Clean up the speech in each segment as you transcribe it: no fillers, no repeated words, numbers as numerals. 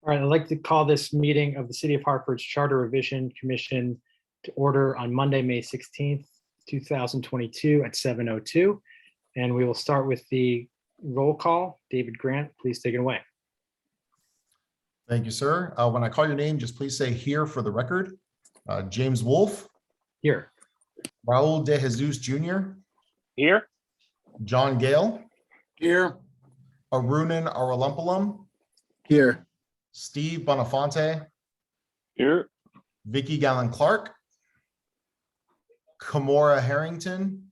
All right, I'd like to call this meeting of the City of Hartford's Charter Revision Commission to order on Monday, May 16th, 2022 at 7:02. And we will start with the roll call. David Grant, please take it away. Thank you, sir. When I call your name, just please say here for the record. James Wolfe. Here. Raul De Jesus Jr. Here. John Gale. Here. Arunan Aralumpalam. Here. Steve Bonafonte. Here. Vicky Gallen Clark. Kamora Harrington.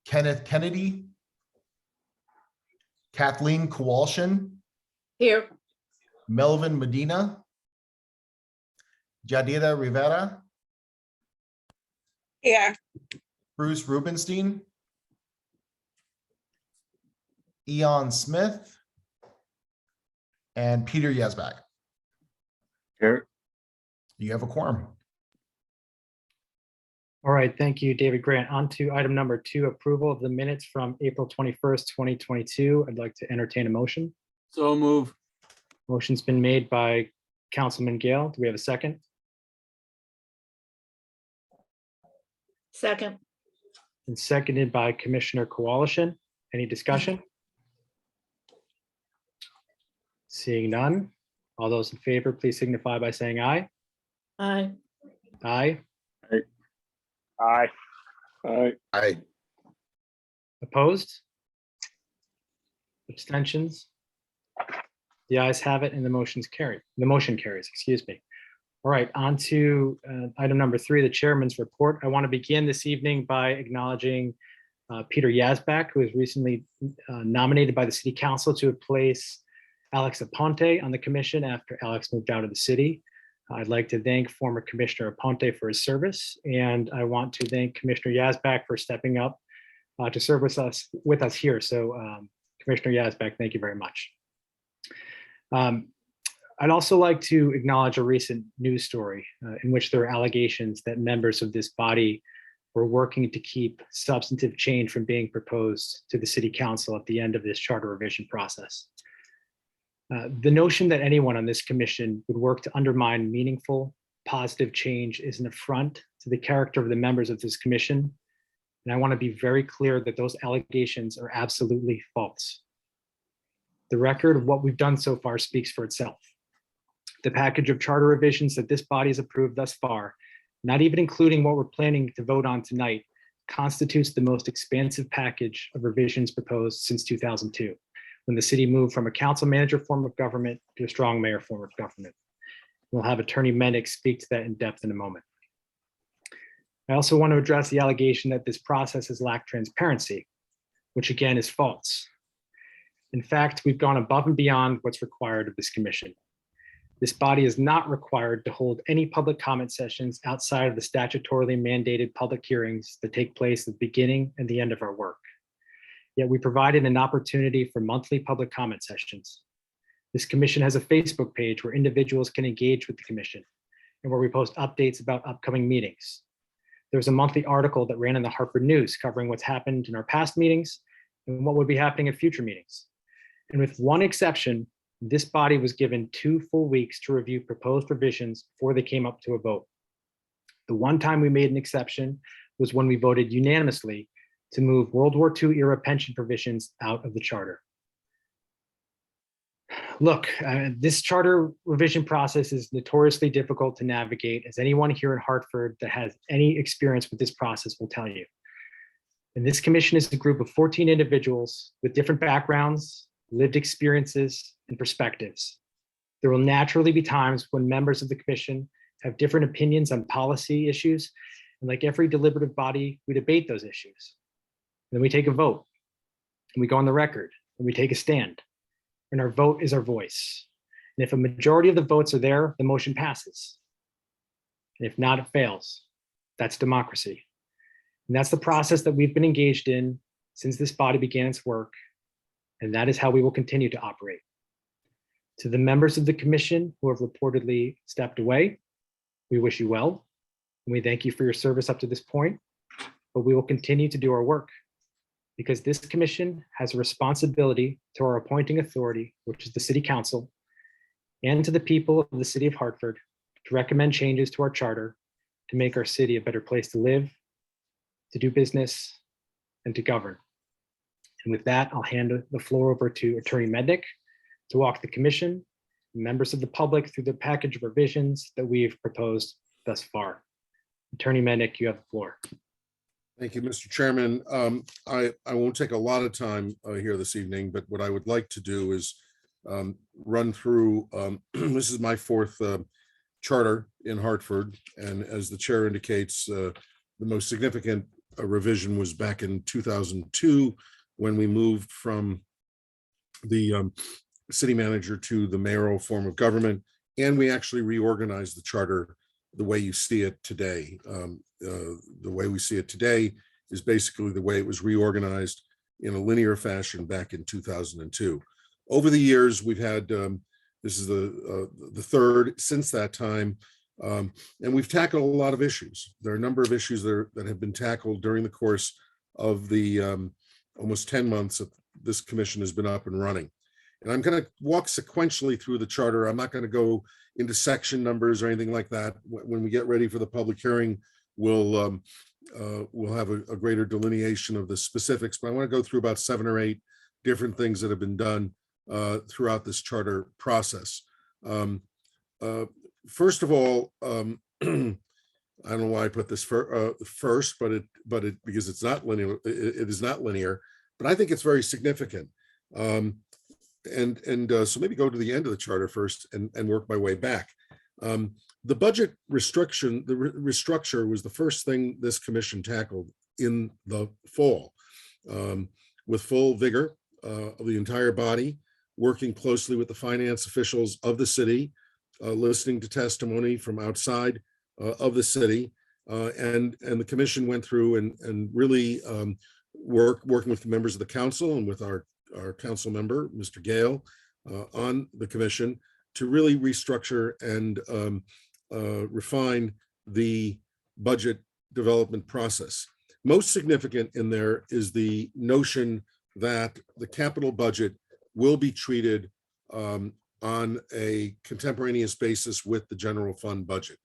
Kenneth Kennedy. Kathleen Kowalshin. Here. Melvin Medina. Jadira Rivera. Here. Bruce Rubenstein. Eon Smith. And Peter Yazbak. Here. You have a quorum. All right, thank you, David Grant. On to item number 2, approval of the minutes from April 21st, 2022. I'd like to entertain a motion. So move. Motion's been made by Councilman Gale. Do we have a second? Second. And seconded by Commissioner Kowalshin. Any discussion? Seeing none. All those in favor, please signify by saying aye. Aye. Aye. Aye. Aye. Aye. Opposed? Abstentions? The ayes have it and the motion's carried. The motion carries, excuse me. All right, on to item number 3, the chairman's report. I want to begin this evening by acknowledging Peter Yazbak, who was recently nominated by the city council to replace Alex Aponte on the commission after Alex moved out of the city. I'd like to thank former Commissioner Aponte for his service, and I want to thank Commissioner Yazbak for stepping up to serve with us here. So Commissioner Yazbak, thank you very much. I'd also like to acknowledge a recent news story in which there are allegations that members of this body were working to keep substantive change from being proposed to the city council at the end of this charter revision process. The notion that anyone on this commission would work to undermine meaningful, positive change is an affront to the character of the members of this commission. And I want to be very clear that those allegations are absolutely false. The record of what we've done so far speaks for itself. The package of charter revisions that this body has approved thus far, not even including what we're planning to vote on tonight, constitutes the most expansive package of revisions proposed since 2002, when the city moved from a council manager form of government to a strong mayor form of government. We'll have Attorney Mendick speak to that in depth in a moment. I also want to address the allegation that this process has lacked transparency, which again is false. In fact, we've gone above and beyond what's required of this commission. This body is not required to hold any public comment sessions outside of the statutorily mandated public hearings that take place at the beginning and the end of our work. Yet we provided an opportunity for monthly public comment sessions. This commission has a Facebook page where individuals can engage with the commission and where we post updates about upcoming meetings. There's a monthly article that ran in the Hartford News covering what's happened in our past meetings and what would be happening at future meetings. And with one exception, this body was given 2 full weeks to review proposed revisions before they came up to a vote. The one time we made an exception was when we voted unanimously to move World War II era pension provisions out of the charter. Look, this charter revision process is notoriously difficult to navigate, as anyone here in Hartford that has any experience with this process will tell you. And this commission is a group of 14 individuals with different backgrounds, lived experiences, and perspectives. There will naturally be times when members of the commission have different opinions on policy issues, and like every deliberative body, we debate those issues. Then we take a vote, and we go on the record, and we take a stand, and our vote is our voice. And if a majority of the votes are there, the motion passes. And if not, it fails. That's democracy. And that's the process that we've been engaged in since this body began its work, and that is how we will continue to operate. To the members of the commission who have reportedly stepped away, we wish you well, and we thank you for your service up to this point, but we will continue to do our work, because this commission has a responsibility to our appointing authority, which is the city council, and to the people of the city of Hartford to recommend changes to our charter to make our city a better place to live, to do business, and to govern. And with that, I'll hand the floor over to Attorney Mednick to walk the commission and members of the public through the package of revisions that we've proposed thus far. Attorney Mednick, you have the floor. Thank you, Mr. Chairman. I won't take a lot of time here this evening, but what I would like to do is run through, this is my fourth charter in Hartford, and as the chair indicates, the most significant revision was back in 2002 when we moved from the city manager to the mayoral form of government, and we actually reorganized the charter the way you see it today. The way we see it today is basically the way it was reorganized in a linear fashion back in 2002. Over the years, we've had, this is the third since that time, and we've tackled a lot of issues. There are a number of issues that have been tackled during the course of the almost 10 months that this commission has been up and running. And I'm going to walk sequentially through the charter. I'm not going to go into section numbers or anything like that. When we get ready for the public hearing, we'll have a greater delineation of the specifics, but I want to go through about 7 or 8 different things that have been done throughout this charter process. First of all, I don't know why I put this first, but because it's not linear, it is not linear, but I think it's very significant. So maybe go to the end of the charter first and work my way back. The budget restriction, the restructure was the first thing this commission tackled in the fall, with full vigor of the entire body, working closely with the finance officials of the city, listening to testimony from outside of the city, and the commission went through and really working with the members of the council and with our council member, Mr. Gale, on the commission to really restructure and refine the budget development process. Most significant in there is the notion that the capital budget will be treated on a contemporaneous basis with the general fund budget.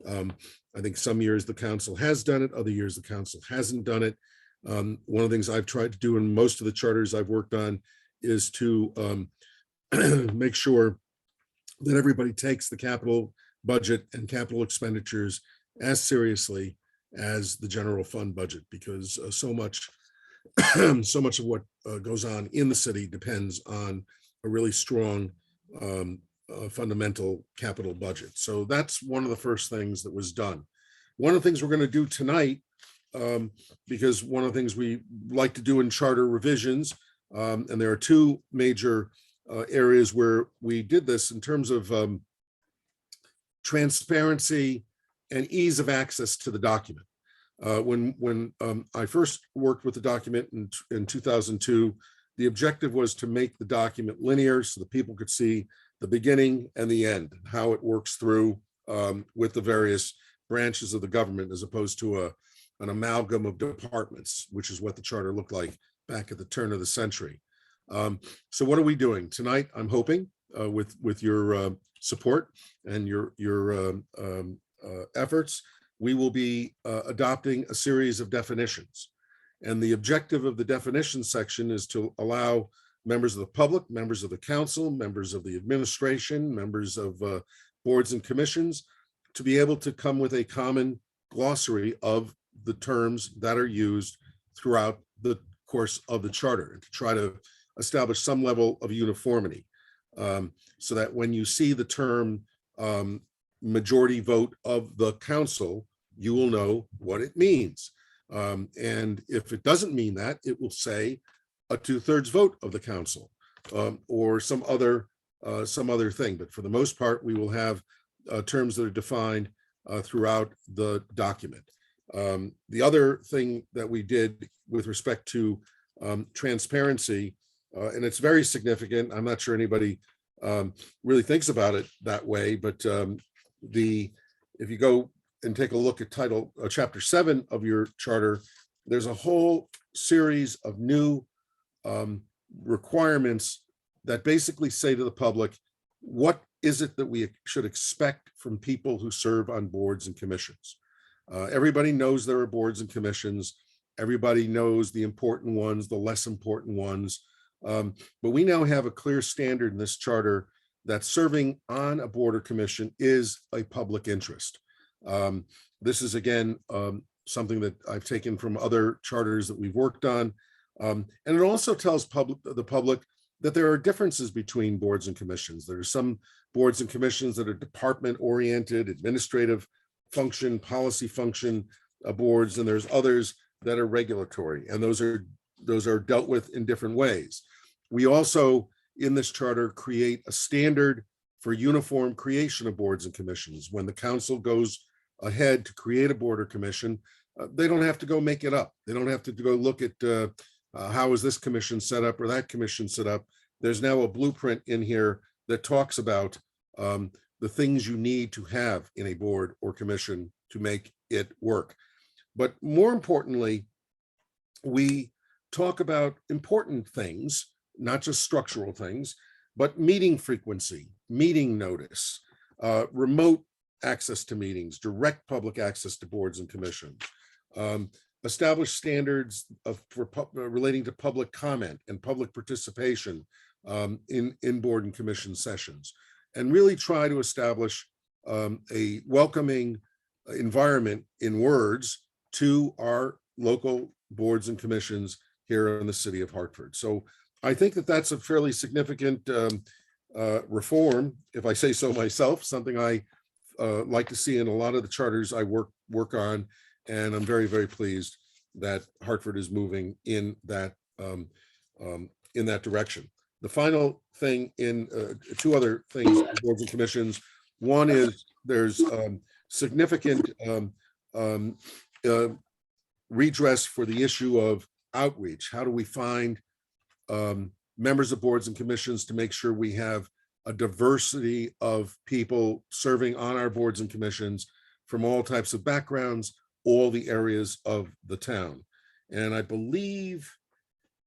I think some years the council has done it, other years the council hasn't done it. One of the things I've tried to do in most of the charters I've worked on is to make sure that everybody takes the capital budget and capital expenditures as seriously as the general fund budget, because so much of what goes on in the city depends on a really strong fundamental capital budget. So that's one of the first things that was done. One of the things we're going to do tonight, because one of the things we like to do in charter revisions, and there are 2 major areas where we did this in terms of transparency and ease of access to the document. When I first worked with the document in 2002, the objective was to make the document linear so that people could see the beginning and the end, how it works through with the various branches of the government, as opposed to an amalgam of departments, which is what the charter looked like back at the turn of the century. So what are we doing tonight? I'm hoping with your support and your efforts, we will be adopting a series of definitions. And the objective of the definition section is to allow members of the public, members of the council, members of the administration, members of boards and commissions to be able to come with a common glossary of the terms that are used throughout the course of the charter, and to try to establish some level of uniformity, so that when you see the term majority vote of the council, you will know what it means. And if it doesn't mean that, it will say a 2/3 vote of the council, or some other thing. But for the most part, we will have terms that are defined throughout the document. The other thing that we did with respect to transparency, and it's very significant, I'm not sure anybody really thinks about it that way, but if you go and take a look at chapter 7 of your charter, there's a whole series of new requirements that basically say to the public, what is it that we should expect from people who serve on boards and commissions? Everybody knows there are boards and commissions. Everybody knows the important ones, the less important ones. But we now have a clear standard in this charter that serving on a board or commission is a public interest. This is, again, something that I've taken from other charters that we've worked on. And it also tells the public that there are differences between boards and commissions. There are some boards and commissions that are department-oriented, administrative function, policy function boards, and there's others that are regulatory, and those are dealt with in different ways. We also, in this charter, create a standard for uniform creation of boards and commissions. When the council goes ahead to create a board or commission, they don't have to go make it up. They don't have to go look at how is this commission set up or that commission set up. There's now a blueprint in here that talks about the things you need to have in a board or commission to make it work. But more importantly, we talk about important things, not just structural things, but meeting frequency, meeting notice, remote access to meetings, direct public access to boards and commissions, establish standards relating to public comment and public participation in board and commission sessions, and really try to establish a welcoming environment in words to our local boards and commissions here in the city of Hartford. So I think that that's a fairly significant reform, if I say so myself, something I like to see in a lot of the charters I work on, and I'm very, very pleased that Hartford is moving in that direction. The final thing in two other things, boards and commissions. One is there's significant redress for the issue of outreach. How do we find members of boards and commissions to make sure we have a diversity of people serving on our boards and commissions from all types of backgrounds, all the areas of the town? And I believe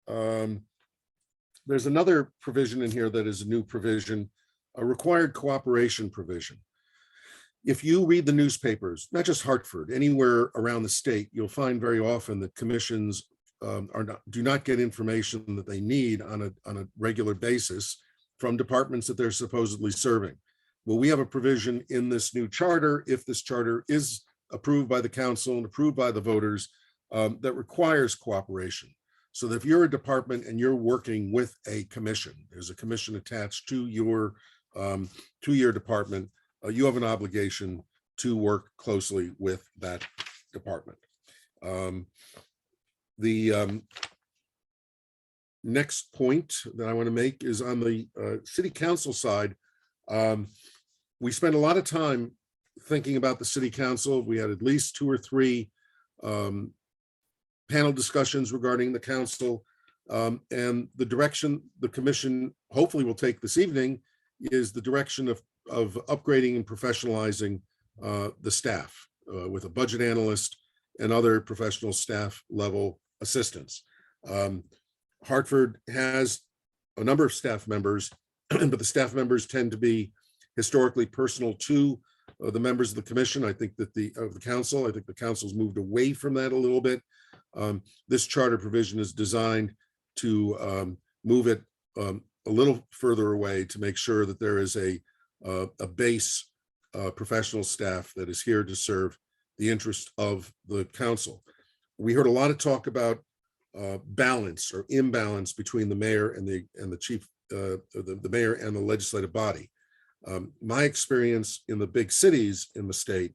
there's another provision in here that is a new provision, a required cooperation provision. If you read the newspapers, not just Hartford, anywhere around the state, you'll find very often that commissions do not get information that they need on a regular basis from departments that they're supposedly serving. Well, we have a provision in this new charter, if this charter is approved by the council and approved by the voters, that requires cooperation. So that if you're a department and you're working with a commission, there's a commission attached to your department, you have an obligation to work closely with that department. The next point that I want to make is on the city council side. We spent a lot of time thinking about the city council. We had at least 2 or 3 panel discussions regarding the council, and the direction the commission hopefully will take this evening is the direction of upgrading and professionalizing the staff with a budget analyst and other professional staff level assistants. Hartford has a number of staff members, but the staff members tend to be historically personal to the members of the commission. I think that the council, I think the council's moved away from that a little bit. This charter provision is designed to move it a little further away to make sure that there is a base professional staff that is here to serve the interest of the council. We heard a lot of talk about balance or imbalance between the mayor and the chief, the mayor and the legislative body. My experience in the big cities in the state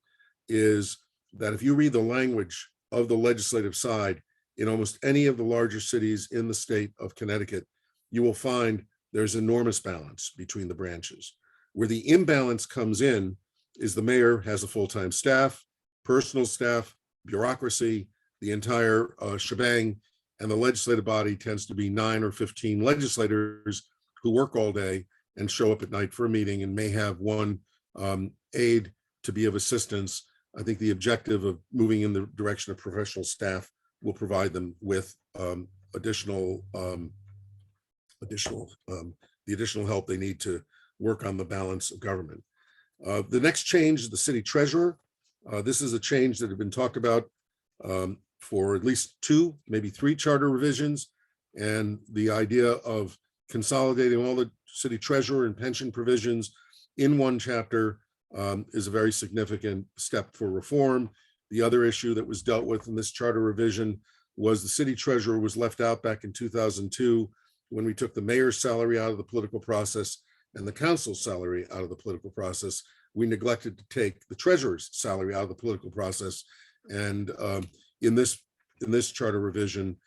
is that if you read the language of the legislative side in almost any of the larger cities in the state of Connecticut, you will find there's enormous balance between the branches. Where the imbalance comes in is the mayor has a full-time staff, personal staff, bureaucracy, the entire shebang, and the legislative body tends to be 9 or 15 legislators who work all day and show up at night for a meeting and may have one aide to be of assistance. I think the objective of moving in the direction of professional staff will provide them with the additional help they need to work on the balance of government. The next change is the city treasurer. This is a change that had been talked about for at least 2, maybe 3 charter revisions. And the idea of consolidating all the city treasurer and pension provisions in one chapter is a very significant step for reform. The other issue that was dealt with in this charter revision was the city treasurer was left out back in 2002 when we took the mayor's salary out of the political process and the council's salary out of the political process. We neglected to take the treasurer's salary out of the political process. And in this charter revision,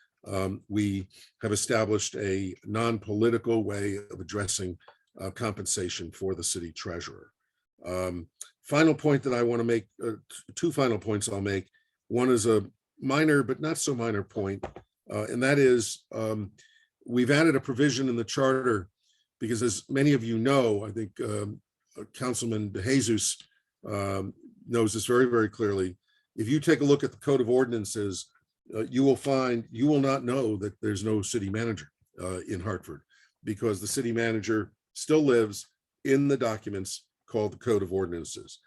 we have established a non-political way of addressing compensation for the city treasurer. Final point that I want to make, 2 final points I'll make. One is a minor but not so minor point, and that is we've added a provision in the charter because, as many of you know, I think Councilman DeJesus knows this very, very clearly. If you take a look at the Code of Ordinances, you will not know that there's no city manager in Hartford, because the city manager still lives in the documents called the Code of Ordinances.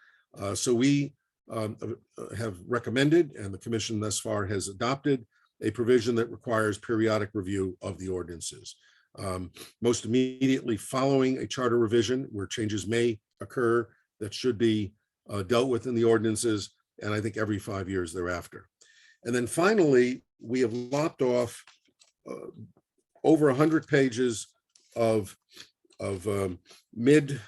So we have recommended, and the commission thus far has adopted, a provision that requires periodic review of the ordinances. Most immediately following a charter revision where changes may occur that should be dealt with in the ordinances, and I think every 5 years thereafter. And then finally, we have lopped off over 100 pages of mid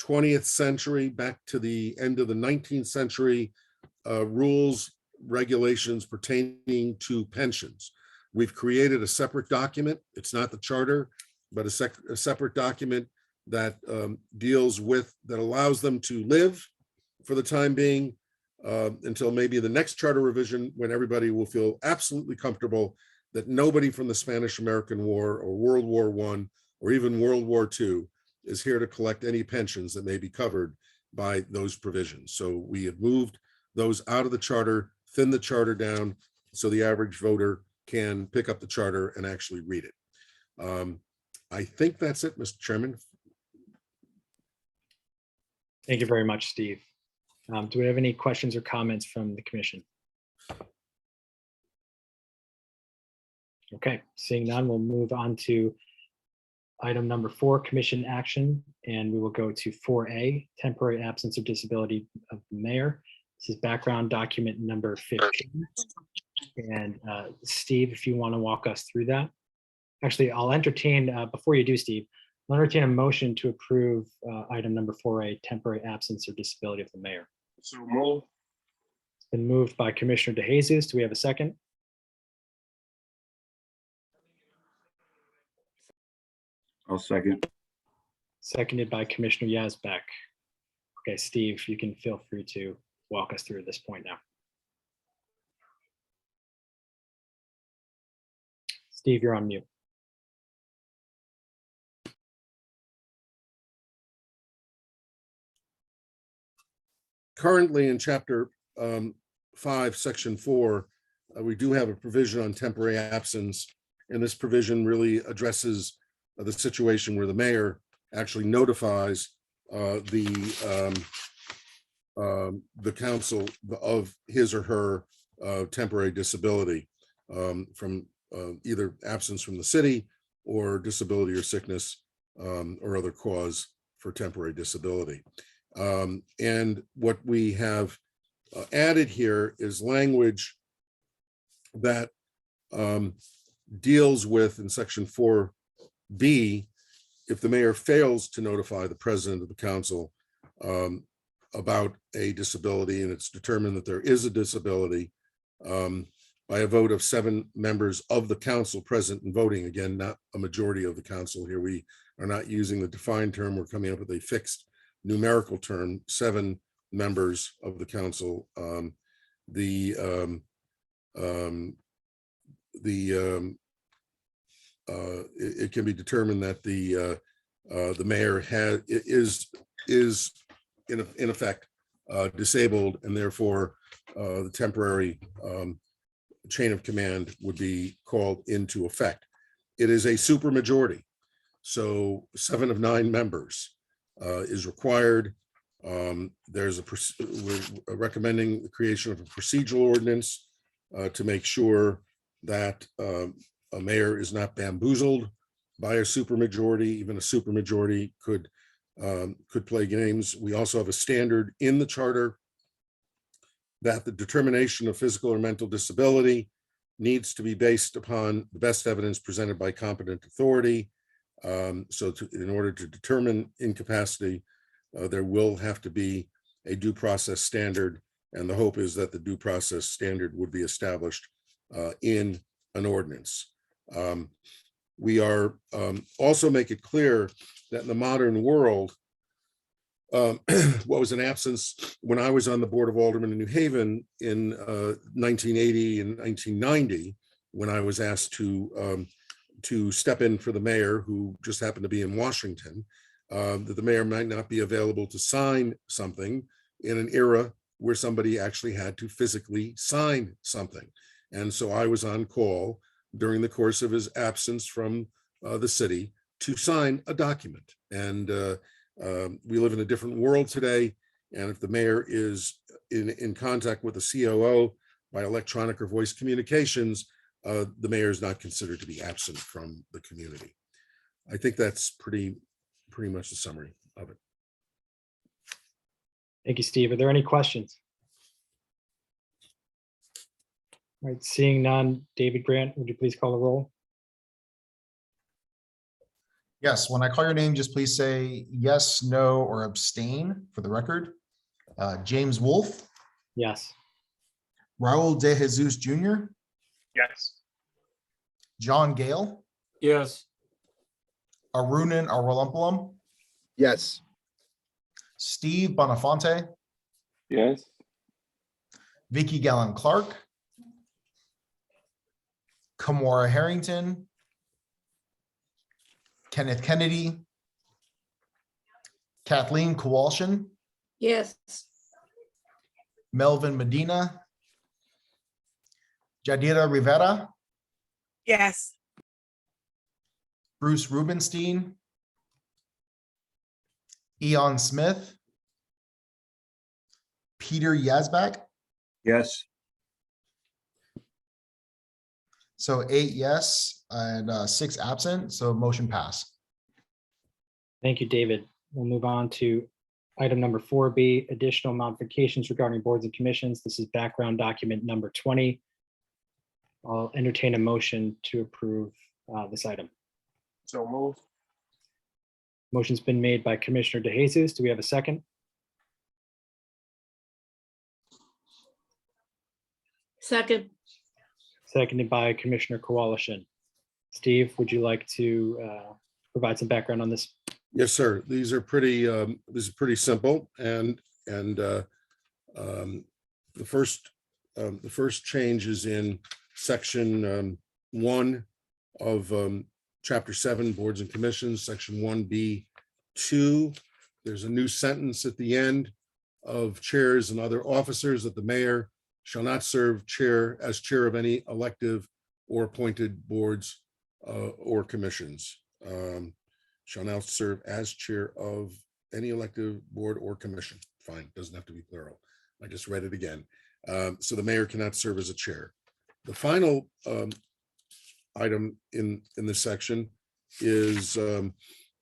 20th century back to the end of the 19th century rules, regulations pertaining to pensions. We've created a separate document. It's not the charter, but a separate document that that allows them to live for the time being until maybe the next charter revision, when everybody will feel absolutely comfortable that nobody from the Spanish-American War or World War I or even World War II is here to collect any pensions that may be covered by those provisions. So we have moved those out of the charter, thinned the charter down so the average voter can pick up the charter and actually read it. I think that's it, Mr. Chairman. Thank you very much, Steve. Do we have any questions or comments from the commission? Okay, seeing none, we'll move on to item number 4, commission action, and we will go to 4A, temporary absence or disability of the mayor. This is background document number 15. And Steve, if you want to walk us through that. Actually, I'll entertain, before you do, Steve, I'll entertain a motion to approve item number 4A, temporary absence or disability of the mayor. So move. It's been moved by Commissioner DeJesus. Do we have a second? I'll second. Seconded by Commissioner Yazbek. Okay, Steve, you can feel free to walk us through this point now. Steve, you're on mute. Currently in chapter 5, section 4, we do have a provision on temporary absence, and this provision really addresses the situation where the mayor actually notifies the council of his or her temporary disability from either absence from the city or disability or sickness or other cause for temporary disability. And what we have added here is language that deals with, in section 4B, if the mayor fails to notify the president of the council about a disability and it's determined that there is a disability by a vote of 7 members of the council present and voting, again, not a majority of the council here. We are not using the defined term. We're coming up with a fixed numerical term, 7 members of the council. It can be determined that the mayor is in effect disabled, and therefore the temporary chain of command would be called into effect. It is a supermajority, so 7 of 9 members is required. We're recommending the creation of a procedural ordinance to make sure that a mayor is not bamboozled by a supermajority. Even a supermajority could play games. We also have a standard in the charter that the determination of physical or mental disability needs to be based upon the best evidence presented by competent authority. In order to determine incapacity, there will have to be a due process standard, and the hope is that the due process standard would be established in an ordinance. We are also make it clear that in the modern world, what was an absence when I was on the Board of Aldermen in New Haven in 1980 and 1990, when I was asked to step in for the mayor, who just happened to be in Washington, that the mayor might not be available to sign something in an era where somebody actually had to physically sign something. And so I was on call during the course of his absence from the city to sign a document. And we live in a different world today. And if the mayor is in contact with the COO by electronic or voice communications, the mayor is not considered to be absent from the community. I think that's pretty much the summary of it. Thank you, Steve. Are there any questions? All right, seeing none, David Grant, would you please call the roll? Yes, when I call your name, just please say yes, no, or abstain for the record. James Wolfe, Yes. Raul De Jesus Jr., Yes. John Gale, Yes. Arunan Arulampalum, Yes. Steve Bonafonte, Yes. Vicky Gallen Clark, Kamora Harrington, Kenneth Kennedy, Kathleen Kowalshan, Yes. Melvin Medina, Jadira Rivera, Yes. Bruce Rubenstein, Eon Smith, Peter Yazbak. Yes. So 8 yes and 6 absent, so motion pass. Thank you, David. We'll move on to item number 4B, additional modifications regarding boards and commissions. This is background document number 20. I'll entertain a motion to approve this item. So moved. Motion's been made by Commissioner De Jesus. Do we have a second? Second. Seconded by Commissioner Kowalshan. Steve, would you like to provide some background on this? Yes, sir. These are pretty simple, and the first change is in section 1 of chapter 7, boards and commissions, section 1B2. There's a new sentence at the end of chairs and other officers that the mayor shall not serve as chair of any elective or appointed boards or commissions. Shall now serve as chair of any elective board or commission. Fine, doesn't have to be plural. I just read it again. So the mayor cannot serve as a chair. The final item in this section is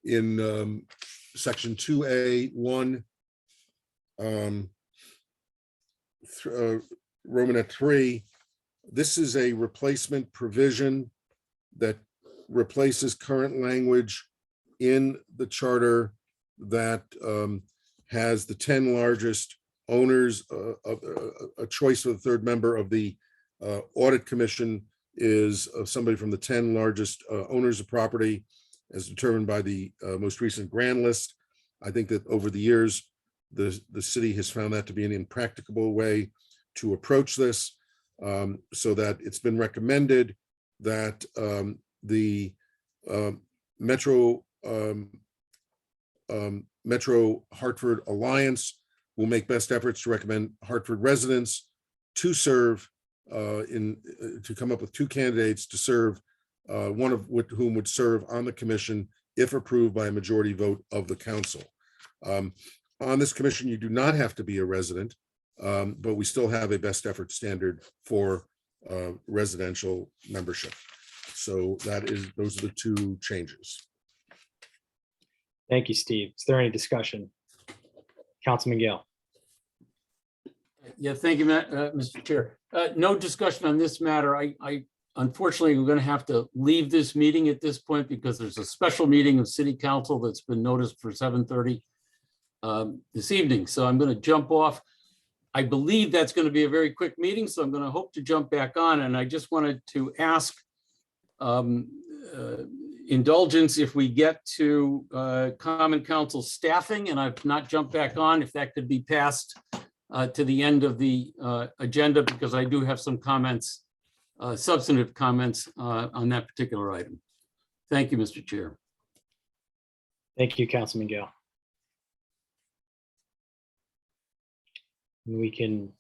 in section 2A1, Romanet 3. This is a replacement provision that replaces current language in the charter that has the 10 largest owners of a choice of the third member of the audit commission is somebody from the 10 largest owners of property as determined by the most recent grand list. I think that over the years, the city has found that to be an impracticable way to approach this, so that it's been recommended that the Metro Hartford Alliance will make best efforts to recommend Hartford residents to serve to come up with 2 candidates to serve, one of whom would serve on the commission if approved by a majority vote of the council. On this commission, you do not have to be a resident, but we still have a best effort standard for residential membership. So those are the two changes. Thank you, Steve. Is there any discussion? Councilman Gale. Yeah, thank you, Mr. Chair. No discussion on this matter. I unfortunately, we're going to have to leave this meeting at this point because there's a special meeting of City Council that's been noticed for 7:30 this evening. So I'm going to jump off. I believe that's going to be a very quick meeting, so I'm going to hope to jump back on. And I just wanted to ask indulgence if we get to Common Council staffing, and I've not jumped back on, if that could be passed to the end of the agenda, because I do have some comments, substantive comments on that particular item. Thank you, Mr. Chair. Thank you, Councilman Gale. We can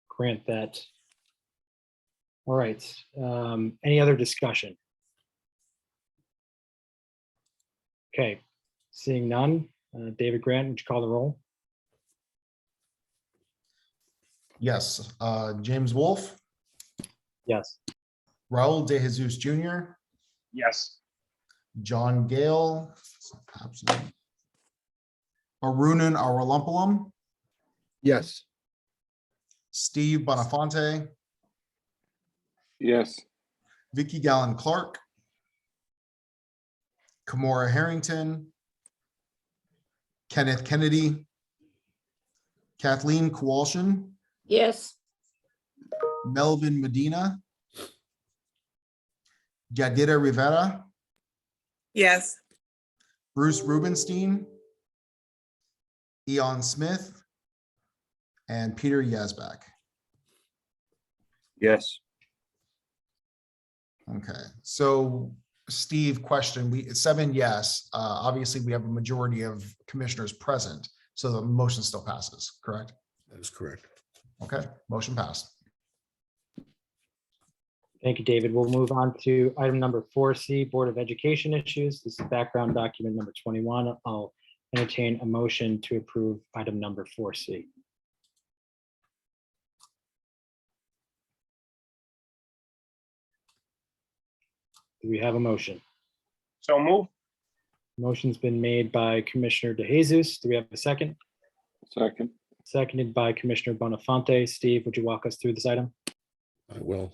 grant that. All right. Any other discussion? Okay, seeing none. David Grant, would you call the roll? Yes. James Wolfe, Yes. Raul De Jesus Jr., Yes. John Gale, absent. Arunan Arulampalum, Yes. Steve Bonafonte, Yes. Vicky Gallen Clark, Kamora Harrington, Kenneth Kennedy, Kathleen Kowalshan, yes, Melvin Medina, Yadira Rivera, yes, Bruce Rubenstein, Eon Smith, and Peter Yazbak. Yes. Okay, so Steve, question, 7 yes. Obviously, we have a majority of commissioners present, so the motion still passes, correct? That is correct. Okay, motion passed. Thank you, David. We'll move on to item number 4C, Board of Education issues. This is background document number 21. I'll entertain a motion to approve item number 4C. Do we have a motion? So move. Motion's been made by Commissioner De Jesus. Do we have a second? Second. Seconded by Commissioner Bonafonte. Steve, would you walk us through this item? I will.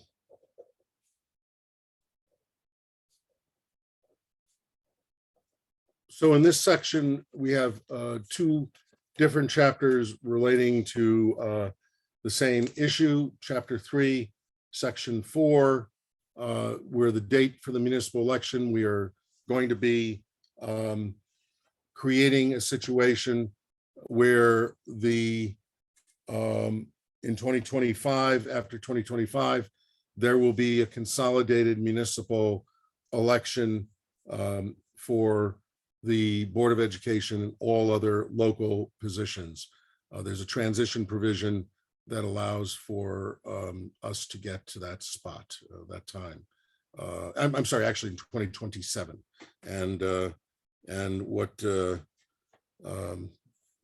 So in this section, we have two different chapters relating to the same issue. Chapter 3, Section 4, where the date for the municipal election, we are going to be creating a situation where the in 2025, after 2025, there will be a consolidated municipal election for the Board of Education and all other local positions. There's a transition provision that allows for us to get to that spot, that time. I'm sorry, actually in 2027. And what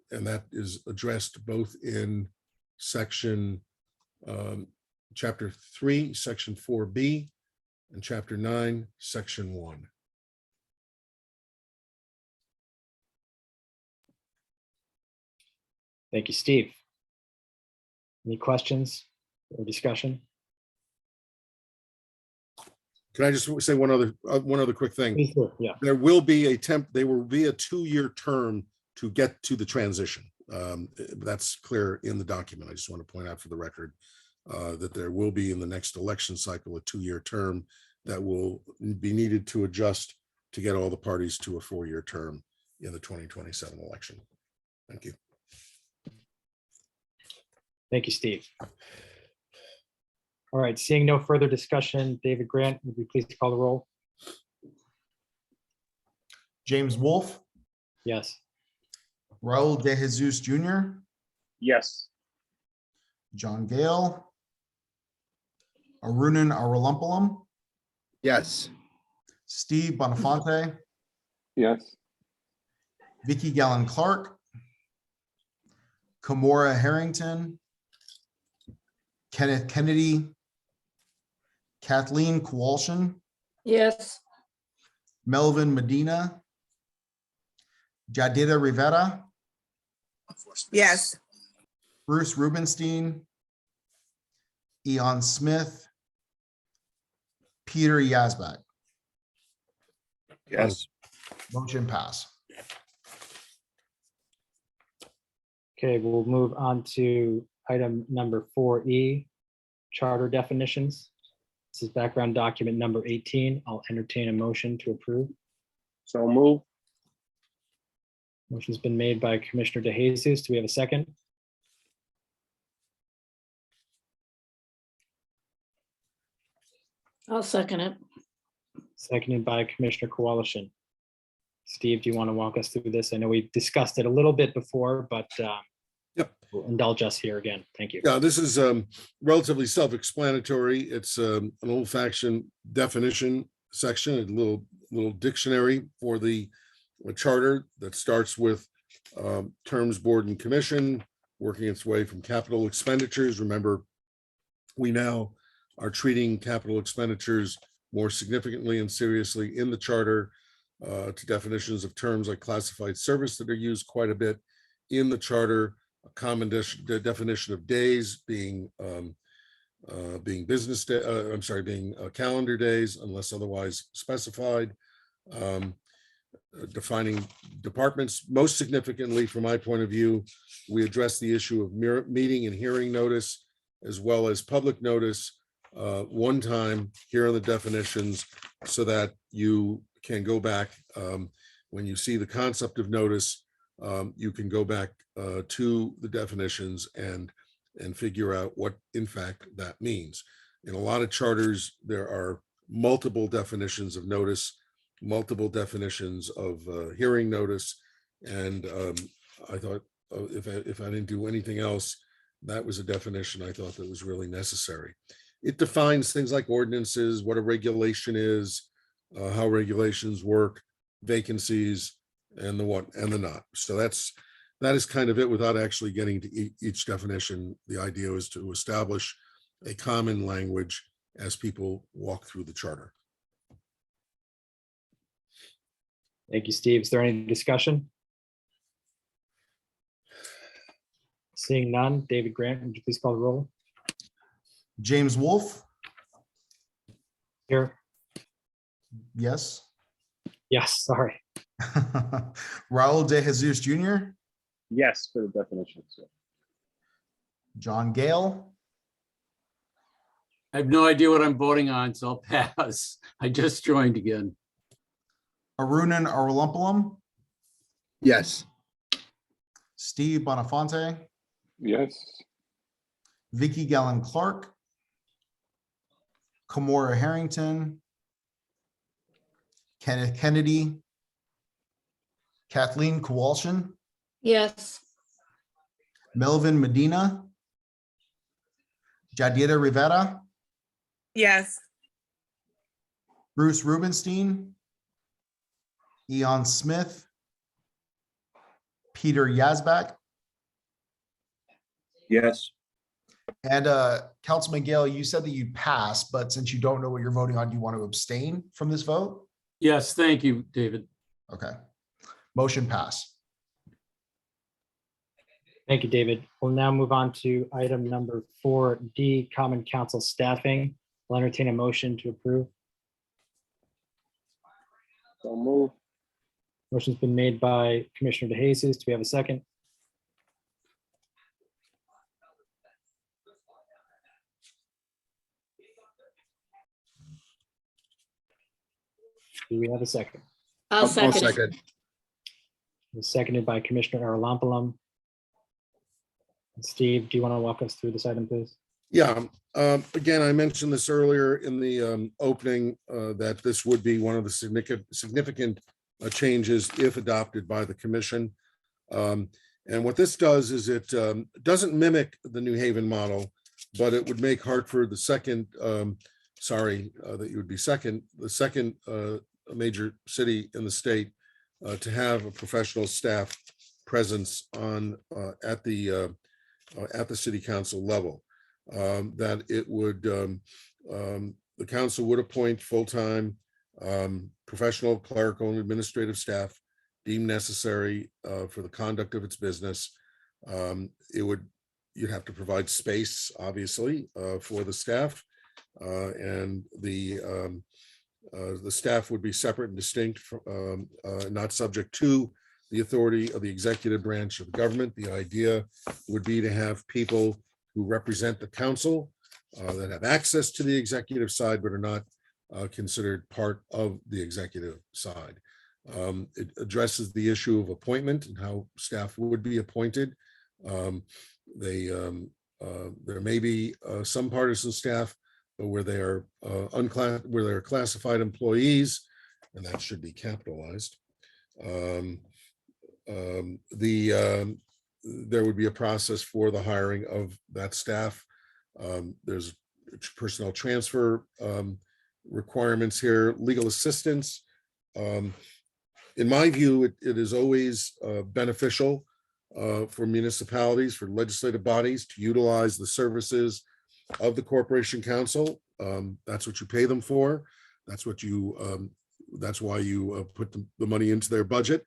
and that is addressed both in section chapter 3, section 4B, and chapter 9, section 1. Thank you, Steve. Any questions or discussion? Can I just say one other quick thing? Please do. Yeah. There will be a there will be a 2-year term to get to the transition. That's clear in the document. I just want to point out for the record that there will be in the next election cycle a 2-year term that will be needed to adjust to get all the parties to a 4-year term in the 2027 election. Thank you. Thank you, Steve. All right, seeing no further discussion, David Grant, would you please call the roll? James Wolfe, Yes. Raul De Jesus Jr., Yes. John Gale, Arunan Arulampalum, Yes. Steve Bonafonte, Yes. Vicky Gallen Clark, Kamora Harrington, Kenneth Kennedy, Kathleen Kowalski, yes, Melvin Medina, Jadida Rivera, yes, Bruce Rubenstein, Eon Smith, Peter Yazbek. Yes. Motion pass. Okay, we'll move on to item number 4E, charter definitions. This is background document number 18. I'll entertain a motion to approve. So move. Motion's been made by Commissioner DeJesus. Do we have a second? I'll second it. Seconded by Commissioner Kowalski. Steve, do you want to walk us through this? I know we've discussed it a little bit before, but Yep. we'll indulge us here again. Thank you. Yeah, this is relatively self-explanatory. It's an old-fashioned definition section, a little dictionary for the charter that starts with terms, board, and commission, working its way from capital expenditures. Remember, we now are treating capital expenditures more significantly and seriously in the charter, to definitions of terms like classified service that are used quite a bit in the charter. A common definition of days being business day, being calendar days unless otherwise specified. Defining departments. Most significantly, from my point of view, we address the issue of meeting and hearing notice, as well as public notice, one time here are the definitions, so that you can go back when you see the concept of notice. You can go back to the definitions and figure out what in fact that means. In a lot of charters, there are multiple definitions of notice, multiple definitions of hearing notice, and I thought if I didn't do anything else, that was a definition I thought that was really necessary. It defines things like ordinances, what a regulation is, how regulations work, vacancies, and the what and the not. So that is kind of it without actually getting to each definition. The idea is to establish a common language as people walk through the charter. Thank you, Steve. Is there any discussion? Seeing none, David Grant, would you please call the roll? James Wolfe, Here. yes. Yes, sorry. Raul De Jesus Jr., Yes, for the definitions. John Gale, I have no idea what I'm voting on, so I'll pass. I just joined again. Arunan Arulampalam, Yes. Steve Bonafonte, Yes. Vicky Gallen Clark, Kamora Harrington, Kenneth Kennedy, Kathleen Kowalski, yes, Melvin Medina, Jadida Rivera, yes, Bruce Rubenstein, Eon Smith, Peter Yazbek, Yes. and Councilman Gale, you said that you passed, but since you don't know what you're voting on, do you want to abstain from this vote? Yes, thank you, David. Okay. Motion pass. Thank you, David. We'll now move on to item number 4D, Common Council Staffing. I'll entertain a motion to approve. So move. Motion's been made by Commissioner DeJesus. Do we have a second? Do we have a second? I'll second it. second. It's seconded by Commissioner Arulampalam. Steve, do you want to walk us through this item, please? Yeah, again, I mentioned this earlier in the opening, that this would be one of the significant changes if adopted by the commission. And what this does is it doesn't mimic the New Haven model, but it would make Hartford the second, that you would be the second major city in the state to have a professional staff presence on at the at the city council level. That it would, the council would appoint full-time professional, clerical, and administrative staff deemed necessary for the conduct of its business. You'd have to provide space, obviously, for the staff, and the staff would be separate and distinct, not subject to the authority of the executive branch of the government. The idea would be to have people who represent the council that have access to the executive side, but are not considered part of the executive side. It addresses the issue of appointment and how staff would be appointed. There may be some partisan staff where they are where they're classified employees, and that should be capitalized. There would be a process for the hiring of that staff. There's personnel transfer requirements here, legal assistance. In my view, it is always beneficial for municipalities, for legislative bodies to utilize the services of the Corporation Council. That's what you pay them for. That's what you. That's why you put the money into their budget.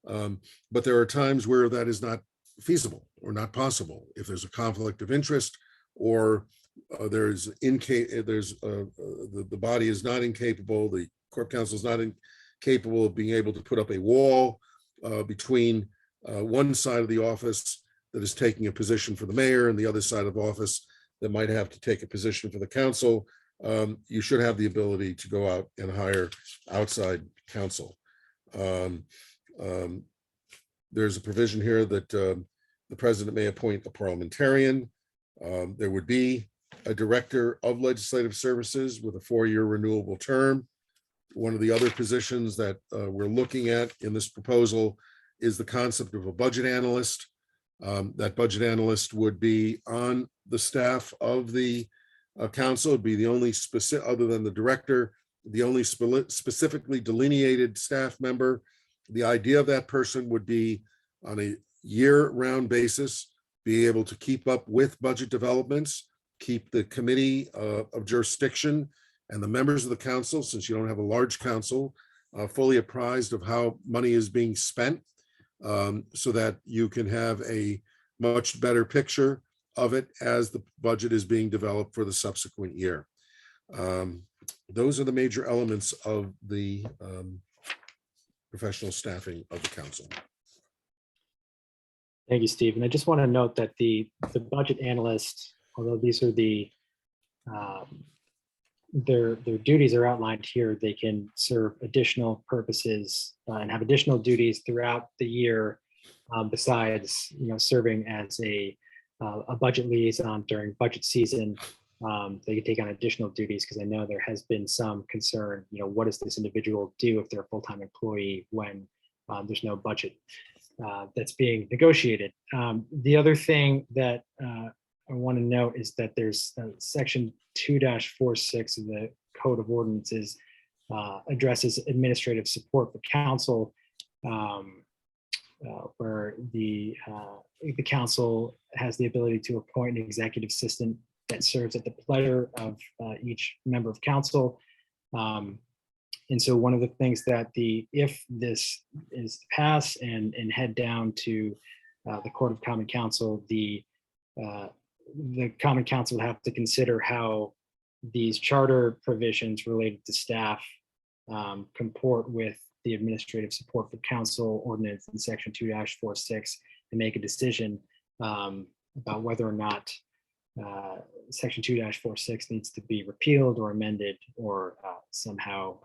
But there are times where that is not feasible or not possible. If there's a conflict of interest, or the body is not incapable, the Corp Council is not incapable of being able to put up a wall between one side of the office that is taking a position for the mayor and the other side of office that might have to take a position for the council. You should have the ability to go out and hire outside counsel. There's a provision here that the president may appoint a parliamentarian. There would be a director of legislative services with a 4-year renewable term. One of the other positions that we're looking at in this proposal is the concept of a budget analyst. That budget analyst would be on the staff of the council. It'd be the only specific, other than the director, the only specifically delineated staff member. The idea of that person would be on a year-round basis, be able to keep up with budget developments, keep the committee of jurisdiction and the members of the council, since you don't have a large council, fully apprised of how money is being spent, so that you can have a much better picture of it as the budget is being developed for the subsequent year. Those are the major elements of the professional staffing of the council. Thank you, Steve. And I just want to note that the budget analyst, although these are their duties are outlined here, they can serve additional purposes and have additional duties throughout the year, besides serving as a budget liaison during budget season. They can take on additional duties, because I know there has been some concern, what does this individual do if they're a full-time employee when there's no budget that's being negotiated. The other thing that I want to note is that there's section 2-46 of the Code of Ordinances addresses administrative support for council, where the council has the ability to appoint an executive assistant that serves at the pleasure of each member of council. And so one of the things that if this is passed and head down to the Court of Common Council, the Common Council will have to consider how these charter provisions related to staff comport with the administrative support for council ordinance in section 2-46, and make a decision about whether or not section 2-46 needs to be repealed or amended, or somehow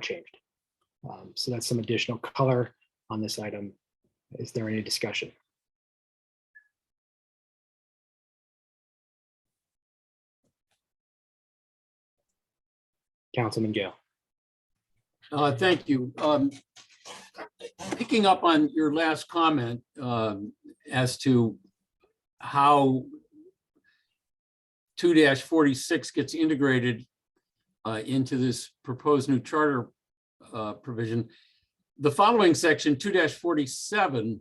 changed. So that's some additional color on this item. Is there any discussion? Councilman Gale. Thank you. Picking up on your last comment as to how 2-46 gets integrated into this proposed new charter provision, the following section 2-47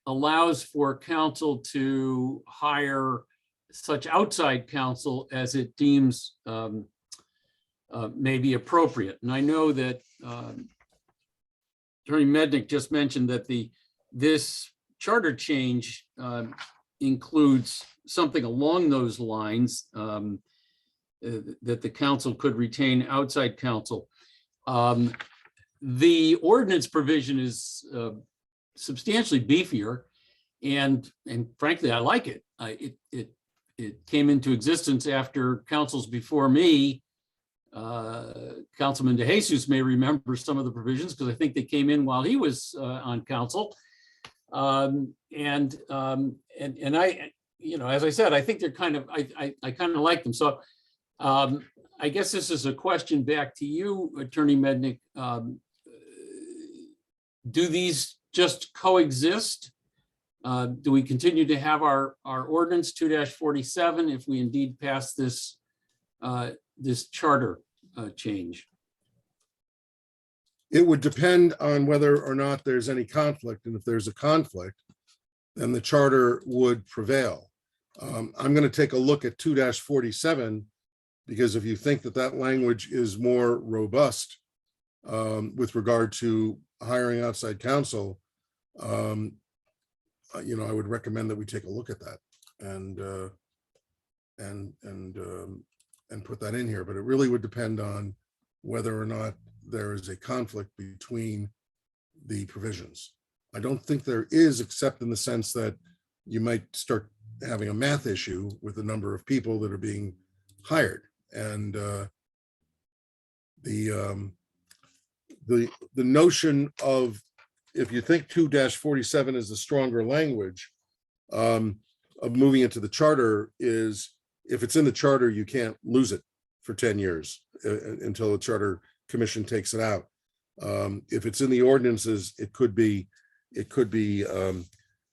allows for council to hire such outside counsel as it deems may be appropriate. And I know that Attorney Mednick just mentioned that this charter change includes something along those lines, that the council could retain outside counsel. The ordinance provision is substantially beefier, and frankly, I like it. It came into existence after councils before me. Councilman DeJesus may remember some of the provisions because I think they came in while he was on council. And I, as I said, I think they're kind of, I kind of like them. So I guess this is a question back to you, Attorney Mednick. Do these just coexist? Do we continue to have our ordinance 2-47 if we indeed pass this this charter change? It would depend on whether or not there's any conflict. And if there's a conflict, then the charter would prevail. I'm going to take a look at 2-47, because if you think that that language is more robust with regard to hiring outside counsel, I would recommend that we take a look at that and put that in here. But it really would depend on whether or not there is a conflict between the provisions. I don't think there is, except in the sense that you might start having a math issue with the number of people that are being hired. And the notion of, if you think 2-47 is the stronger language of moving it to the charter, is if it's in the charter, you can't lose it for 10 years until the charter commission takes it out. If it's in the ordinances, it could be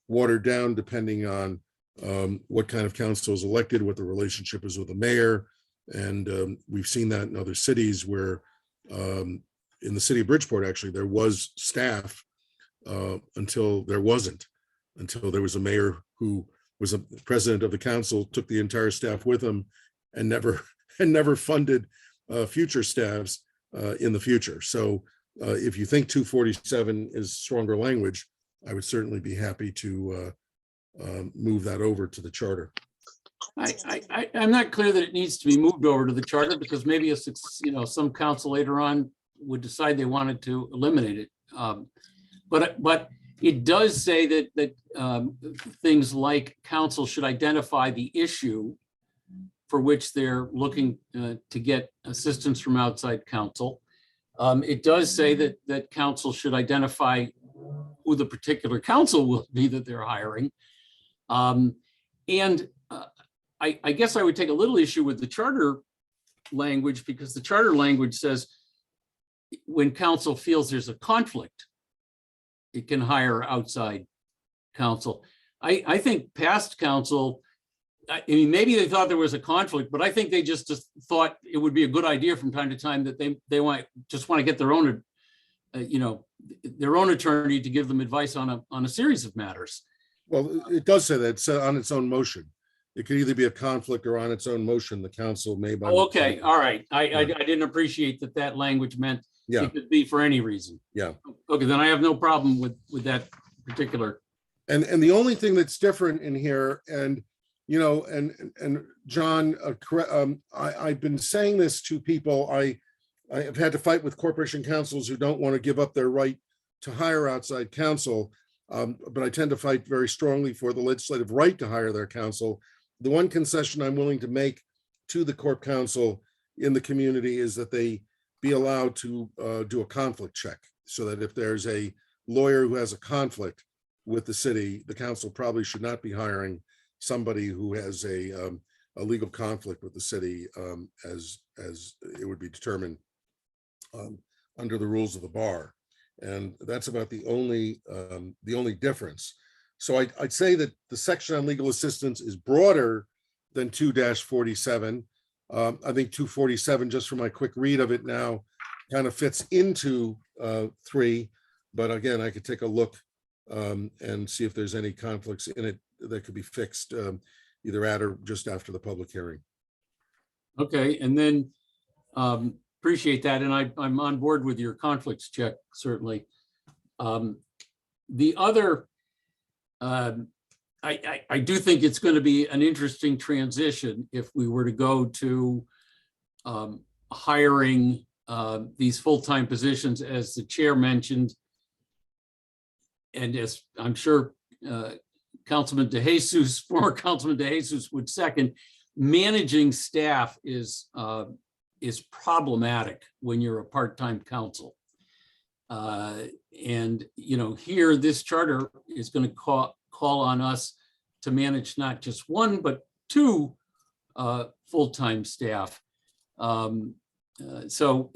watered down depending on what kind of council is elected, what the relationship is with the mayor. And we've seen that in other cities where in the city of Bridgeport, actually, there was staff until there wasn't, until there was a mayor who was a president of the council, took the entire staff with him and never funded future staffs in the future. So if you think 247 is stronger language, I would certainly be happy to move that over to the charter. I'm not clear that it needs to be moved over to the charter, because maybe some council later on would decide they wanted to eliminate it. But it does say that things like council should identify the issue for which they're looking to get assistance from outside counsel. It does say that council should identify who the particular counsel will be that they're hiring. I guess I would take a little issue with the charter language, because the charter language says when council feels there's a conflict, it can hire outside counsel. I think past council, I mean, maybe they thought there was a conflict, but I think they just thought it would be a good idea from time to time that they want to get their own, their own attorney to give them advice on a series of matters. Well, it does say that it's on its own motion. It could either be a conflict or on its own motion, the council may. Oh, okay, all right. I didn't appreciate that language meant it could be for any reason. Yeah. Okay, then I have no problem with that particular. And the only thing that's different in here, and John, I've been saying this to people. I have had to fight with corporation councils who don't want to give up their right to hire outside counsel, but I tend to fight very strongly for the legislative right to hire their counsel. The one concession I'm willing to make to the corp counsel in the community is that they be allowed to do a conflict check, so that if there's a lawyer who has a conflict with the city, the council probably should not be hiring somebody who has a legal conflict with the city, as it would be determined under the rules of the bar. And that's about the only difference. So I'd say that the section on legal assistance is broader than 2-47. I think 247, just from my quick read of it now, kind of fits into 3. But again, I could take a look and see if there's any conflicts in it that could be fixed either at or just after the public hearing. Okay, and then appreciate that, and I'm on board with your conflicts check, certainly. The other, I do think it's going to be an interesting transition if we were to go to hiring these full-time positions, as the chair mentioned. And as I'm sure Councilman DeJesus, former Councilman DeJesus would second, managing staff is problematic when you're a part-time council. And, you know, here, this charter is going to call on us to manage not just one, but two full-time staff. So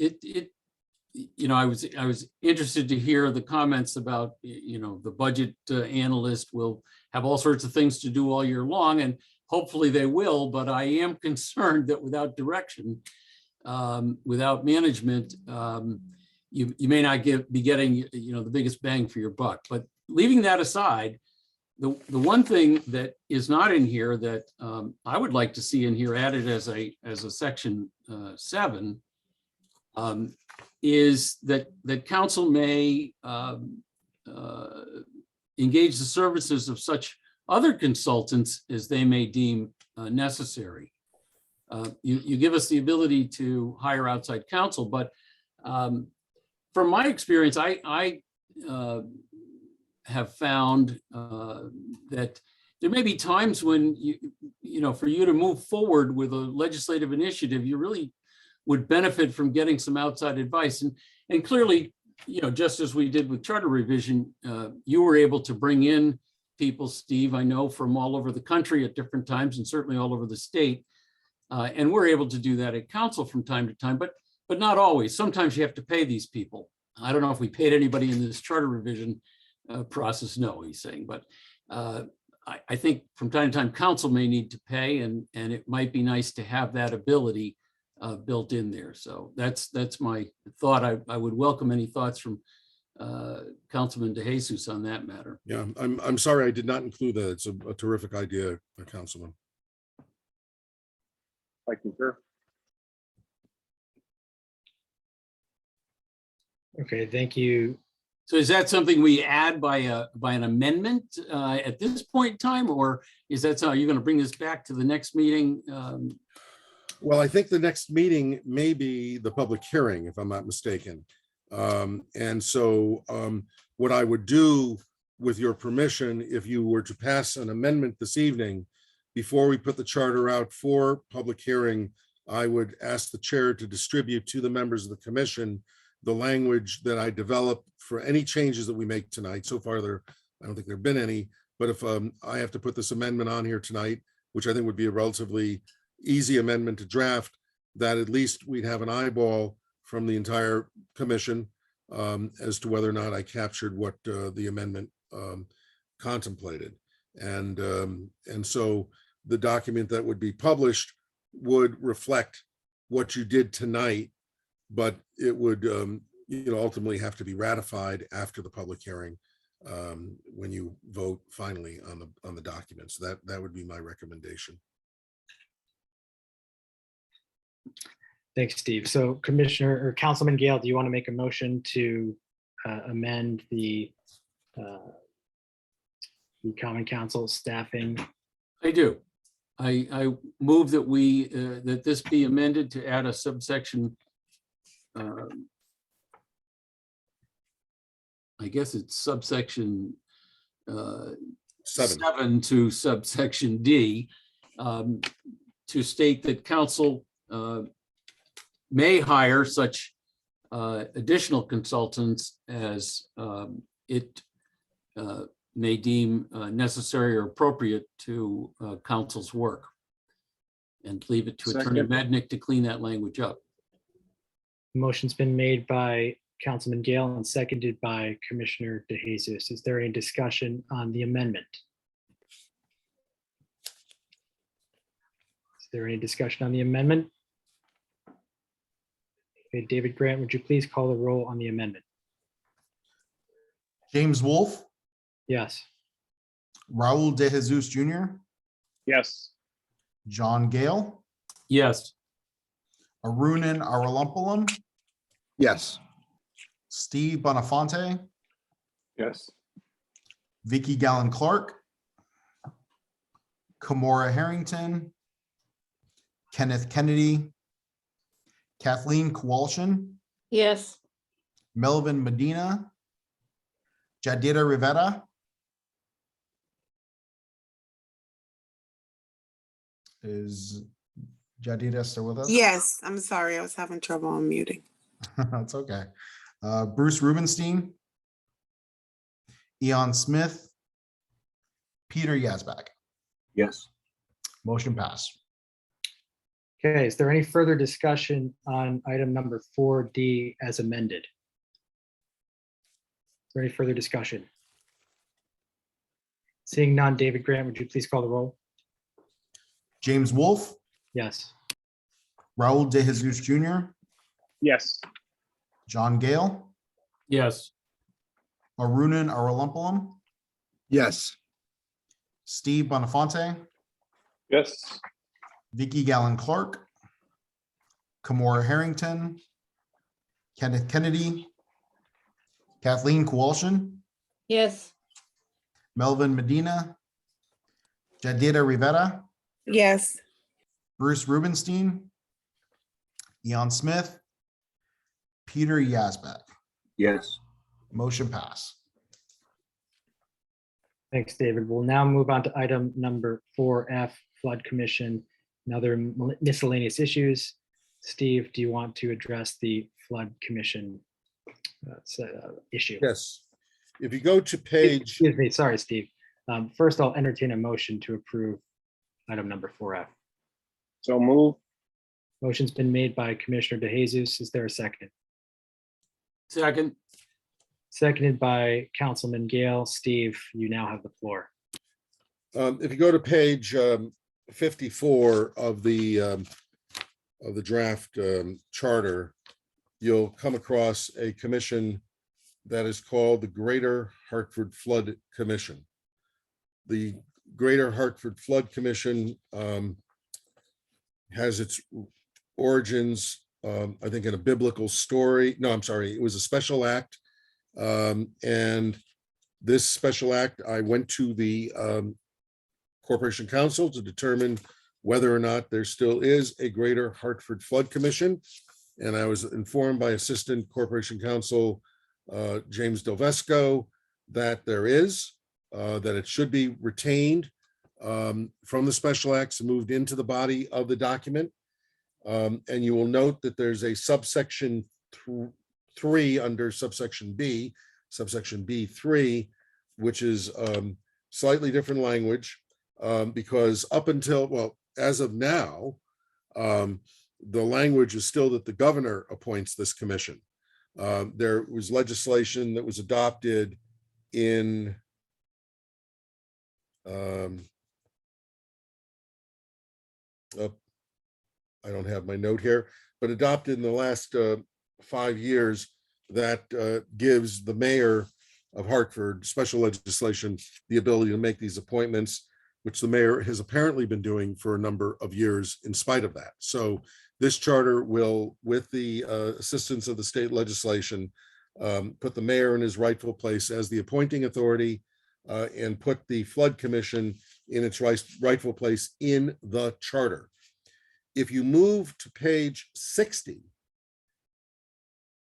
you know, I was interested to hear the comments about, you know, the budget analyst will have all sorts of things to do all year long, and hopefully they will, but I am concerned that without direction, without management, you may not be getting, you know, the biggest bang for your buck. But leaving that aside, the one thing that is not in here that I would like to see in here added as a section 7 is that council may engage the services of such other consultants as they may deem necessary. You give us the ability to hire outside counsel, but from my experience, I have found that there may be times when you know, for you to move forward with a legislative initiative, you really would benefit from getting some outside advice. And clearly, you know, just as we did with charter revision, you were able to bring in people, Steve, I know, from all over the country at different times, and certainly all over the state. And we're able to do that at council from time to time, but not always. Sometimes you have to pay these people. I don't know if we paid anybody in this charter revision process. No, he's saying, but I think from time to time, council may need to pay, and it might be nice to have that ability built in there. So that's my thought. I would welcome any thoughts from Councilman DeJesus on that matter. Yeah, I'm sorry I did not include that. It's a terrific idea, Councilman. I concur. Okay, thank you. So is that something we add by an amendment at this point in time, or is that so? Are you going to bring this back to the next meeting? Well, I think the next meeting may be the public hearing, if I'm not mistaken. And so what I would do, with your permission, if you were to pass an amendment this evening, before we put the charter out for public hearing, I would ask the chair to distribute to the members of the commission the language that I developed for any changes that we make tonight. So far, I don't think there have been any, but if I have to put this amendment on here tonight, which I think would be a relatively easy amendment to draft, that at least we'd have an eyeball from the entire commission as to whether or not I captured what the amendment contemplated. And so the document that would be published would reflect what you did tonight, but it would ultimately have to be ratified after the public hearing when you vote finally on the document. So that would be my recommendation. Thanks, Steve. So Commissioner or Councilman Gale, do you want to make a motion to amend the Common Council staffing? I do. I move that that this be amended to add a subsection. I guess it's subsection 7 to subsection D, to state that council may hire such additional consultants as it may deem necessary or appropriate to council's work, and leave it to Attorney Mednick to clean that language up. Motion's been made by Councilman Gale and seconded by Commissioner DeJesus. Is there any discussion on the amendment? Is there any discussion on the amendment? Okay, David Grant, would you please call the roll on the amendment? James Wolfe, Yes. Raul De Jesus Jr., Yes. John Gale, Yes. Arunan Arulampalam, Yes. Steve Bonafonte, Yes. Vicky Gallen Clark, Kamora Harrington, Kenneth Kennedy, Kathleen Kowalczyk, yes, Melvin Medina, Jadida Rivera, is Jadida still with us? Yes, I'm sorry. I was having trouble unmuting. That's okay. Bruce Rubenstein, Eon Smith, Peter Yazbak. Yes. Motion passed. Okay, is there any further discussion on item number 4D as amended? Is there any further discussion? Seeing none, David Grant, would you please call the roll? James Wolfe, Yes. Raul De Jesus Jr., Yes. John Gale, Yes. Arunan Arulampalam, Yes. Steve Bonafonte, Yes. Vicky Gallen Clark, Kamora Harrington, Kenneth Kennedy, Kathleen Kowalczyk, yes, Melvin Medina, Jadida Rivera, Yes, Bruce Rubenstein, Eon Smith, Peter Yazbek. Yes. Motion pass. Thanks, David. We'll now move on to item number 4F, Flood Commission and other miscellaneous issues. Steve, do you want to address the Flood Commission issue? Yes. If you go to page, Excuse me, sorry, Steve. First, I'll entertain a motion to approve item number 4F. So move. Motion's been made by Commissioner DeJesus. Is there a second? Second. Seconded by Councilman Gale. Steve, you now have the floor. if you go to page 54 of the draft charter, you'll come across a commission that is called the Greater Hartford Flood Commission. The Greater Hartford Flood Commission has its origins, I think, in a biblical story. No, I'm sorry, it was a special act. And this special act, I went to the Corporation Council to determine whether or not there still is a Greater Hartford Flood Commission. And I was informed by Assistant Corporation Counsel James Delvesco that there is, that it should be retained from the special acts and moved into the body of the document. And you will note that there's a subsection 3 under subsection B, subsection B3, which is slightly different language because up until, well, as of now, the language is still that the governor appoints this commission. There was legislation that was adopted in I don't have my note here, but adopted in the last 5 years that gives the mayor of Hartford special legislation the ability to make these appointments, which the mayor has apparently been doing for a number of years in spite of that. So this charter will, with the assistance of the state legislation, put the mayor in his rightful place as the appointing authority and put the flood commission in its rightful place in the charter. If you move to page 60,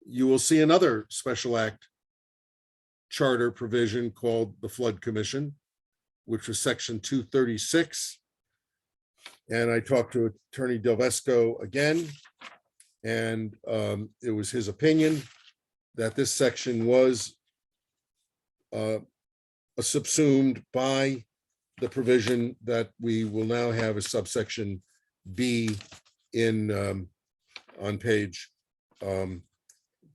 you will see another special act charter provision called the Flood Commission, which was section 236. And I talked to Attorney Delvesco again, and it was his opinion that this section was subsumed by the provision that we will now have as subsection B in on page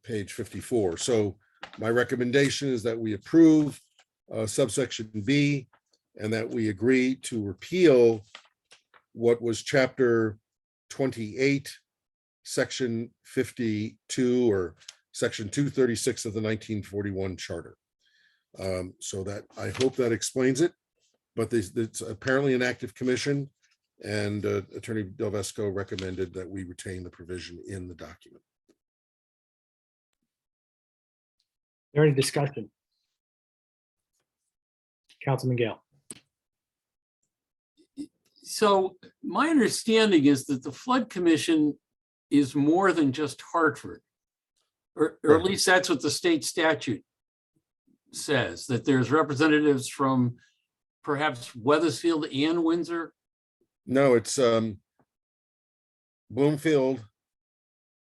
54. So my recommendation is that we approve subsection B and that we agree to repeal what was chapter 28, section 52, or section 236 of the 1941 charter. So that, I hope that explains it. But it's apparently an active commission, and Attorney Del Vesco recommended that we retain the provision in the document. There any discussion? Councilman Gale. So my understanding is that the Flood Commission is more than just Hartford. Or at least that's what the state statute says, that there's representatives from perhaps Weathersfield and Windsor. No, it's Bloomfield,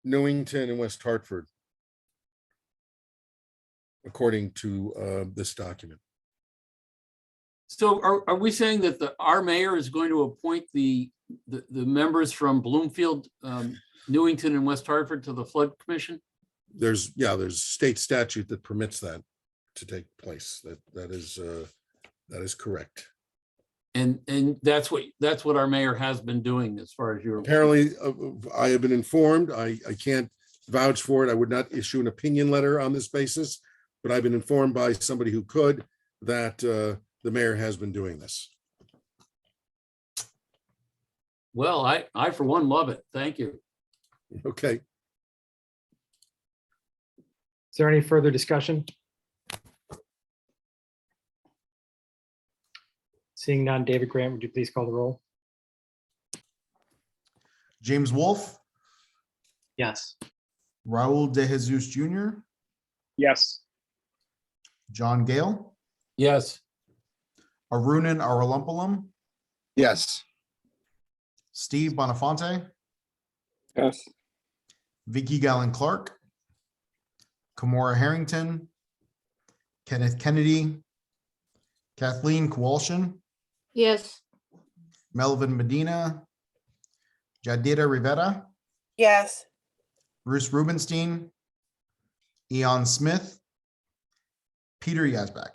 Newington, and West Hartford, according to this document. So are we saying that our mayor is going to appoint the members from Bloomfield, Newington, and West Hartford to the Flood Commission? There's state statute that permits that to take place. That is correct. And that's what our mayor has been doing, as far as you're. Apparently, I have been informed. I can't vouch for it. I would not issue an opinion letter on this basis, but I've been informed by somebody who could that the mayor has been doing this. Well, I for one love it. Thank you. Okay. Is there any further discussion? Seeing none, David Grant, would you please call the roll? James Wolfe, Yes. Raul De Jesus Jr., Yes. John Gale, Yes. Arunan Aralumpalam, Yes. Steve Bonafonte, Yes. Vicky Gallen Clark, Kamora Harrington, Kenneth Kennedy, Kathleen Kowalshan, yes, Melvin Medina, Jadira Rivera, yes, Bruce Rubenstein, Eon Smith, Peter Yazbek.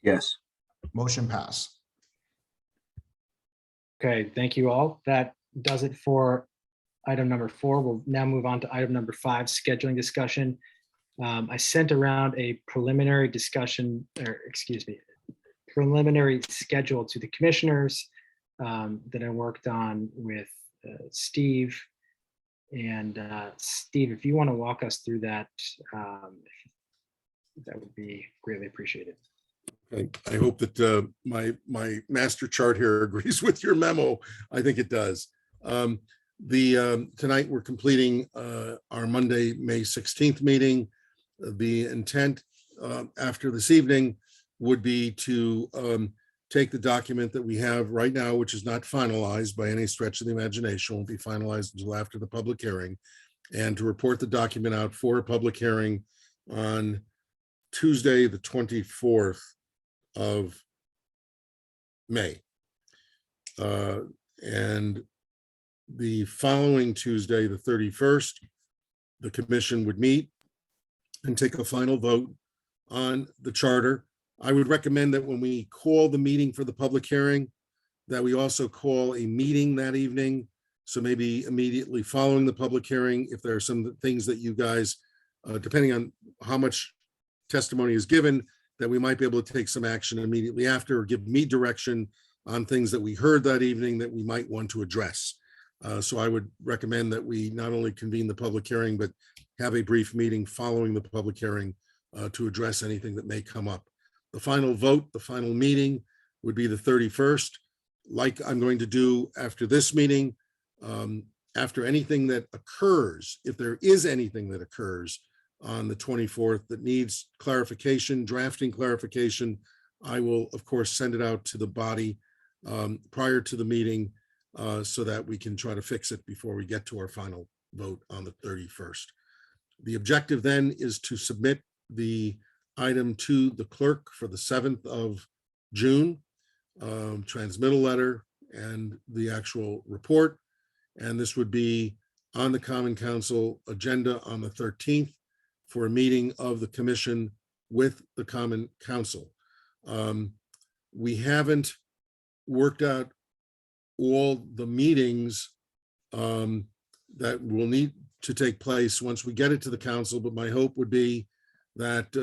Yes. Motion pass. Okay, thank you all. That does it for item number 4. We'll now move on to item number 5, scheduling discussion. I sent around a preliminary discussion, or excuse me, preliminary schedule to the commissioners that I worked on with Steve. And Steve, if you want to walk us through that, that would be greatly appreciated. I hope that my master chart here agrees with your memo. I think it does. Tonight we're completing our Monday, May 16th meeting. The intent after this evening would be to take the document that we have right now, which is not finalized by any stretch of the imagination, won't be finalized until after the public hearing, and to report the document out for a public hearing on Tuesday, the 24th of May. And the following Tuesday, the 31st, the commission would meet and take a final vote on the charter. I would recommend that when we call the meeting for the public hearing, that we also call a meeting that evening. So maybe immediately following the public hearing, if there are some things that you guys, depending on how much testimony is given, that we might be able to take some action immediately after, or give me direction on things that we heard that evening that we might want to address. So I would recommend that we not only convene the public hearing, but have a brief meeting following the public hearing to address anything that may come up. The final vote, the final meeting would be the 31st. Like I'm going to do after this meeting, after anything that occurs, if there is anything that occurs on the 24th that needs clarification, drafting clarification, I will, of course, send it out to the body prior to the meeting so that we can try to fix it before we get to our final vote on the 31st. The objective then is to submit the item to the clerk for the 7th of June, transmittal letter and the actual report. And this would be on the Common Council agenda on the 13th for a meeting of the commission with the Common Council. We haven't worked out all the meetings that will need to take place once we get it to the council, but my hope would be that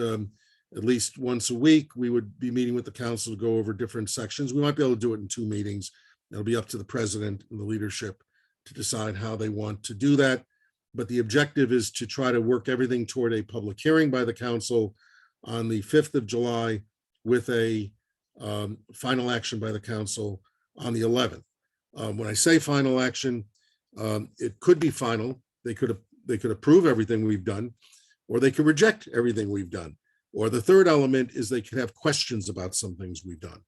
at least once a week, we would be meeting with the council to go over different sections. We might be able to do it in 2 meetings. It'll be up to the president and the leadership to decide how they want to do that. But the objective is to try to work everything toward a public hearing by the council on the 5th of July with a final action by the council on the 11th. When I say final action, it could be final. They could approve everything we've done, or they could reject everything we've done. Or the third element is they could have questions about some things we've done.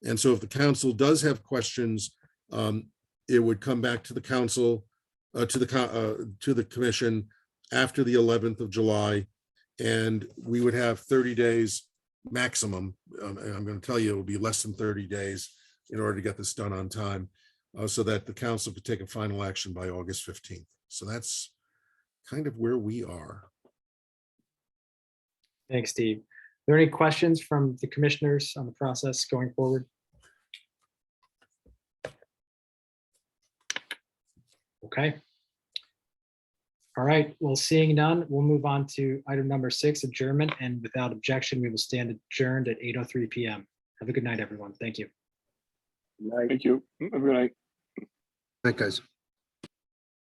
And so if the council does have questions, it would come back to the council, to the commission after the 11th of July, and we would have 30 days maximum. And I'm going to tell you, it will be less than 30 days in order to get this done on time, so that the council could take a final action by August 15th. So that's kind of where we are. Thanks, Steve. Are there any questions from the commissioners on the process going forward? Okay. All right, well, seeing none, we'll move on to item number 6, adjournment, and without objection, we will stand adjourned at 8:03 p.m. Have a good night, everyone. Thank you. Thank you. Have a good night. Night, guys.